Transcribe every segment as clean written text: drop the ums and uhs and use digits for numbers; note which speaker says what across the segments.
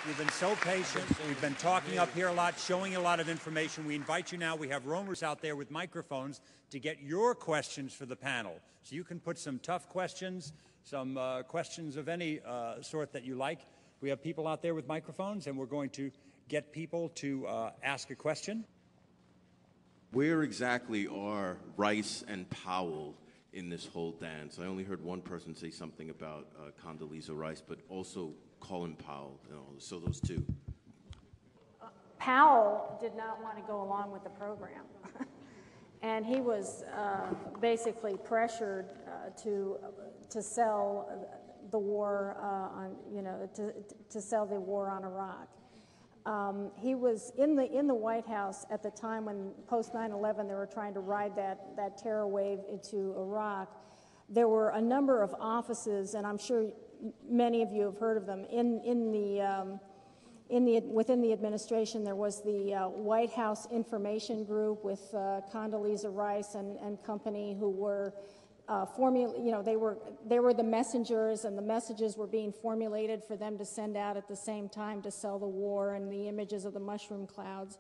Speaker 1: You've been so patient. We've been talking up here a lot, showing a lot of information. We invite you now. We have roamers out there with microphones to get your questions for the panel. So you can put some tough questions, some questions of any sort that you like. We have people out there with microphones, and we're going to get people to ask a question.
Speaker 2: Where exactly are Rice and Powell in this whole dance? I only heard one person say something about Condoleezza Rice, but also Colin Powell, so those two.
Speaker 3: Powell did not want to go along with the program. And he was basically pressured to sell the war to sell the war on Iraq. He was in the White House at the time when post 9/11 they were trying to ride that terror wave into Iraq. There were a number of offices, and I'm sure many of you have heard of them. Within the administration, there was the White House Information Group with Condoleezza Rice and company, who were they were the messengers, and the messages were being formulated for them to send out at the same time to sell the war and the images of the mushroom clouds.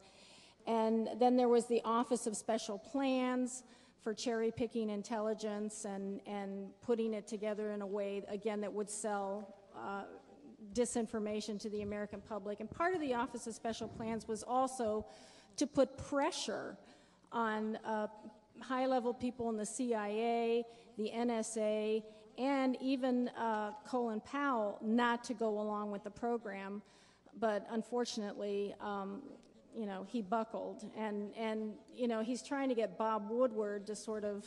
Speaker 3: And then there was the Office of Special Plans for cherry-picking intelligence and putting it together in a way, again, that would sell disinformation to the American public. And part of the Office of Special Plans was also to put pressure on high-level people in the CIA, the NSA, and even Colin Powell not to go along with the program. But unfortunately, he buckled. And he's trying to get Bob Woodward to sort of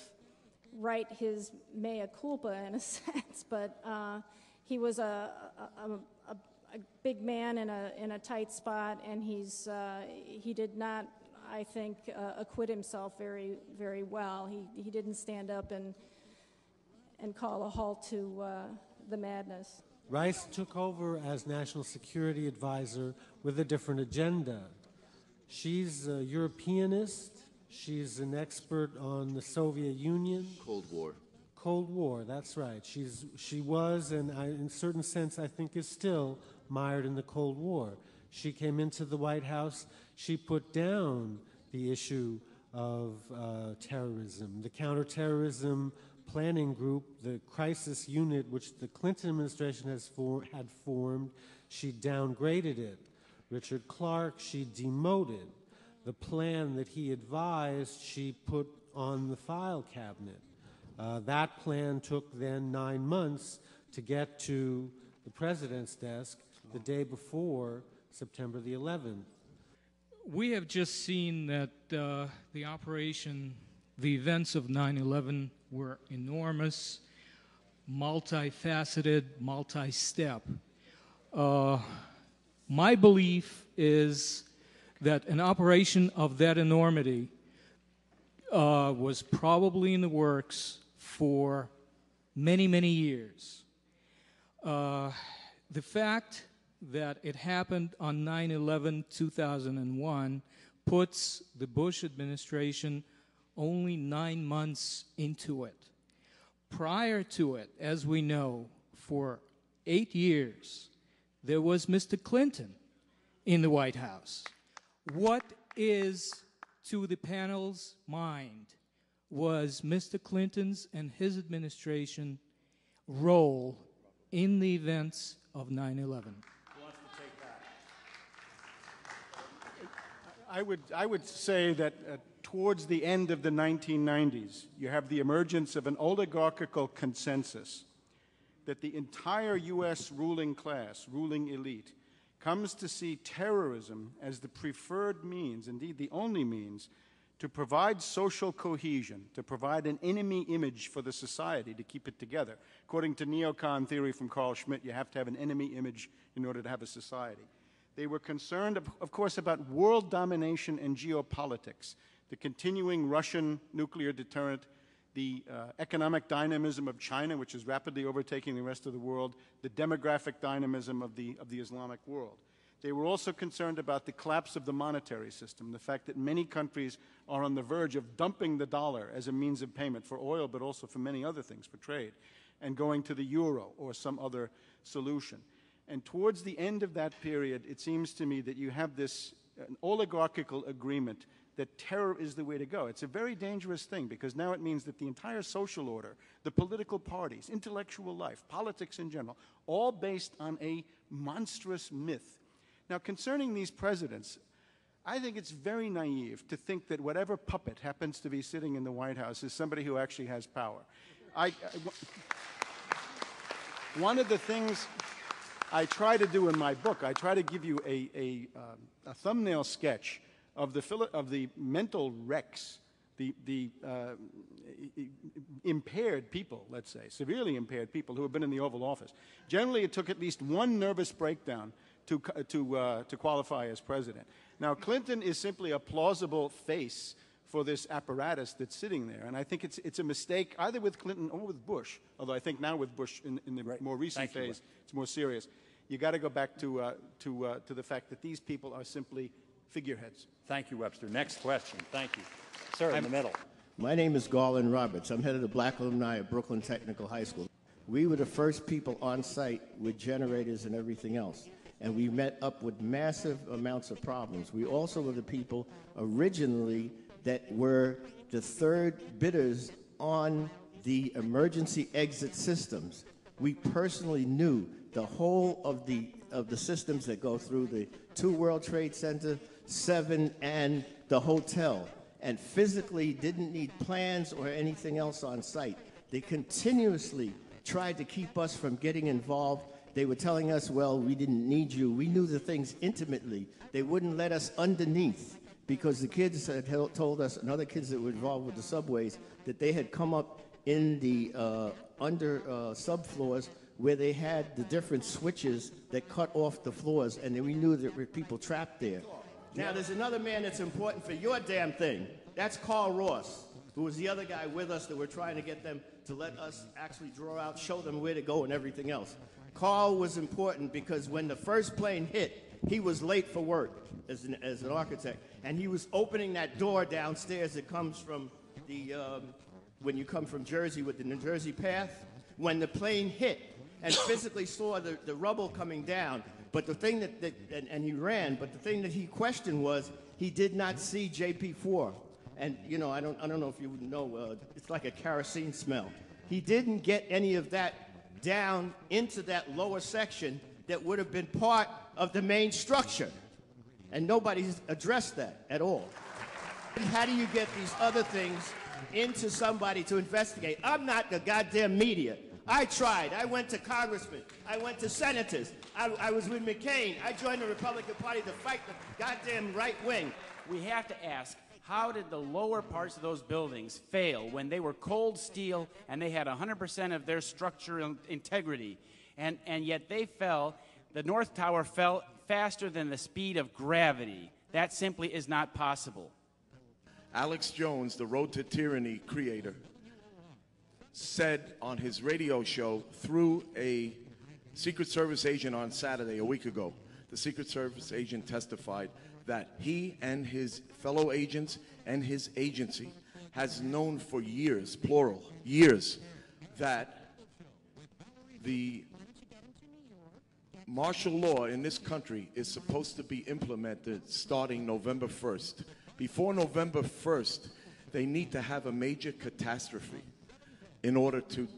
Speaker 3: write his mea culpa in a sense. But he was a big man in a tight spot, and he did not, I think, acquit himself very, very well. He didn't stand up and call a halt to the madness.
Speaker 4: Rice took over as National Security Advisor with a different agenda. She's a Europeanist. She's an expert on the Soviet Union. Cold War, that's right. She was, and in a certain sense, I think is still mired in the Cold War. She came into the White House. She put down the issue of terrorism. The counterterrorism planning group, the crisis unit, which the Clinton administration had formed, she downgraded it. Richard Clarke, she demoted. The plan that he advised, she put on the file cabinet. That plan took then 9 months to get to the president's desk the day before September the 11th.
Speaker 5: We have just seen that the events of 9/11 were enormous, multifaceted, multi-step. My belief is that an operation of that enormity was probably in the works for many, many years. The fact that it happened on 9/11/2001 puts the Bush administration only 9 months into it. Prior to it, as we know, for 8 years, there was Mr. Clinton in the White House. What is, to the panel's mind, was Mr. Clinton's and his administration role in the events of 9/11?
Speaker 1: Who wants to take that?
Speaker 6: I would say that towards the end of the 1990s, you have the emergence of an oligarchical consensus that the entire U.S. ruling class, ruling elite, comes to see terrorism as the preferred means, indeed the only means, to provide social cohesion, to provide an enemy image for the society to keep it together. According to neocon theory from Carl Schmitt, you have to have an enemy image in order to have a society. They were concerned, of course, about world domination and geopolitics, the continuing Russian nuclear deterrent, the economic dynamism of China, which is rapidly overtaking the rest of the world, the demographic dynamism of the Islamic world. They were also concerned about the collapse of the monetary system, the fact that many countries are on the verge of dumping the dollar as a means of payment for oil, but also for many other things, for trade, and going to the euro or some other solution. And towards the end of that period, it seems to me that you have this an oligarchical agreement that terror is the way to go. It's a very dangerous thing because now it means that the entire social order, the political parties, intellectual life, politics in general, all based on a monstrous myth. Now, concerning these presidents, I think it's very naive to think that whatever puppet happens to be sitting in the White House is somebody who actually has power. One of the things I try to do in my book, I try to give you a thumbnail sketch of the mental wrecks, the impaired people, let's say, severely impaired people who have been in the Oval Office. Generally, it took at least one nervous breakdown to qualify as president. Now, Clinton is simply a plausible face for this apparatus that's sitting there, and I think it's a mistake either with Clinton or with Bush. Although I think now with Bush in the more recent phase, it's more serious. You got to go back to the fact that these people are simply figureheads.
Speaker 1: Thank you, Webster. Next question. Thank you. Sir, in the middle.
Speaker 7: My name is Garland Roberts. I'm head of the Black Alumni at Brooklyn Technical High School. We were the first people on site with generators and everything else, and we met up with massive amounts of problems. We also were the people originally that were the third bidders on the emergency exit systems. We personally knew the whole of the systems that go through the 2 World Trade Center, 7, and the hotel, and physically didn't need plans or anything else on site. They continuously tried to keep us from getting involved. They were telling us, well, we didn't need you. We knew the things intimately. They wouldn't let us underneath because the kids had told us, and other kids that were involved with the subways, that they had come up in the under subfloors where they had the different switches that cut off the floors, and then we knew there were people trapped there. Now, there's another man that's important for your damn thing. That's Carl Ross, who was the other guy with us that we're trying to get them to let us actually draw out, show them where to go and everything else. Carl was important because when the first plane hit, he was late for work as an architect, and he was opening that door downstairs that comes from the, when you come from Jersey with the New Jersey path. When the plane hit and physically saw the rubble coming down, but the thing and he ran, but the thing that he questioned was he did not see JP4. And, you know, I don't know if you know, it's like a kerosene smell. He didn't get any of that down into that lower section that would have been part of the main structure. And nobody's addressed that at all. How do you get these other things into somebody to investigate? I'm not the goddamn media. I tried. I went to congressmen. I went to senators. I was with McCain. I joined the Republican Party to fight the goddamn right wing.
Speaker 8: We have to ask, how did the lower parts of those buildings fail when they were cold steel and they had 100% of their structural integrity? And yet they fell. The North Tower fell faster than the speed of gravity. That simply is not possible.
Speaker 9: Alex Jones, the Road to Tyranny creator, said on his radio show through a Secret Service agent on Saturday, a week ago, the Secret Service agent testified that he and his fellow agents and his agency has known for years, plural, years, that the martial law in this country is supposed to be implemented starting November 1st. Before November 1st, they need to have a major catastrophe in order to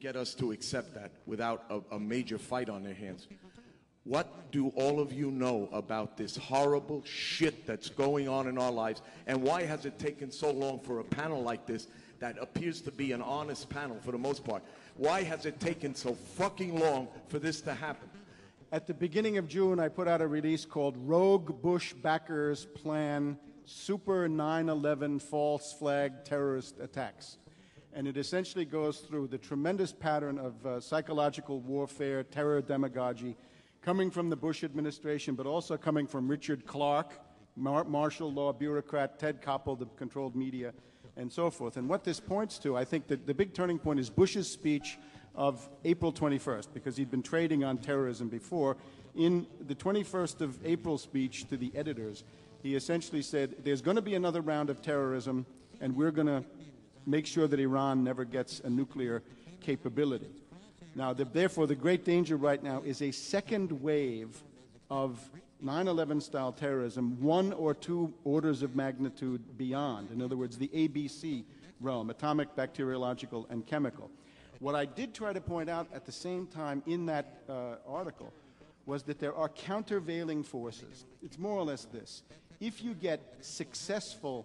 Speaker 9: get us to accept that without a major fight on their hands. What do all of you know about this horrible shit that's going on in our lives, and why has it taken so long for a panel like this that appears to be an honest panel for the most part? Why has it taken so fucking long for this to happen?
Speaker 6: At the beginning of June, I put out a release called Rogue Bush Backers Plan Super 9/11 False Flag Terrorist Attacks. And it essentially goes through the tremendous pattern of psychological warfare, terror demagogy, coming from the Bush administration, but also coming from Richard Clarke, martial law bureaucrat, Ted Koppel, the controlled media, and so forth. And what this points to, I think that the big turning point is Bush's speech of April 21st, because he'd been trading on terrorism before. In the 21st of April speech to the editors, he essentially said, there's going to be another round of terrorism, and we're going to make sure that Iran never gets a nuclear capability. Now, therefore, the great danger right now is a second wave of 9/11 style terrorism, 1 or 2 orders of magnitude beyond. In other words, the ABC realm, atomic, bacteriological, and chemical. What I did try to point out at the same time in that article was that there are countervailing forces. It's more or less this. If you get successful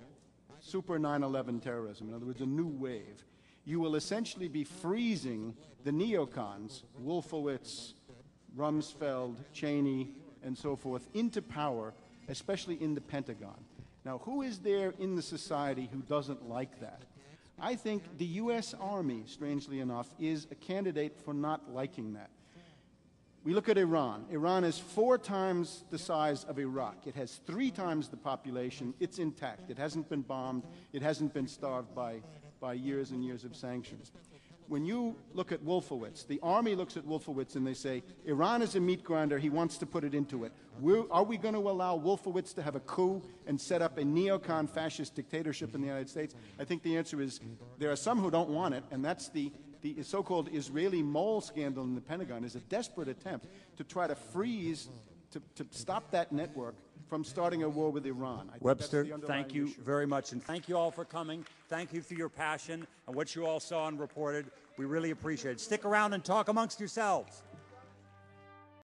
Speaker 6: super 9/11 terrorism, in other words, a new wave, you will essentially be freezing the neocons, Wolfowitz, Rumsfeld, Cheney, and so forth, into power, especially in the Pentagon. Now, who is there in the society who doesn't like that? I think the U.S. Army, strangely enough, is a candidate for not liking that. We look at Iran. Iran is 4 times the size of Iraq. It has 3 times the population. It's intact. It hasn't been bombed. It hasn't been starved by years and years of sanctions. When you look at Wolfowitz, the Army looks at Wolfowitz and they say, Iran is a meat grinder. He wants to put it into it. Are we going to allow Wolfowitz to have a coup and set up a neocon fascist dictatorship in the United States? I think the answer is there are some who don't want it, and that's the so-called Israeli mole scandal in the Pentagon is a desperate attempt to try to freeze, to stop that network from starting a war with Iran.
Speaker 1: Webster, thank you very much, and thank you all for coming. Thank you for your passion and what you all saw and reported. We really appreciate it. Stick around and talk amongst yourselves.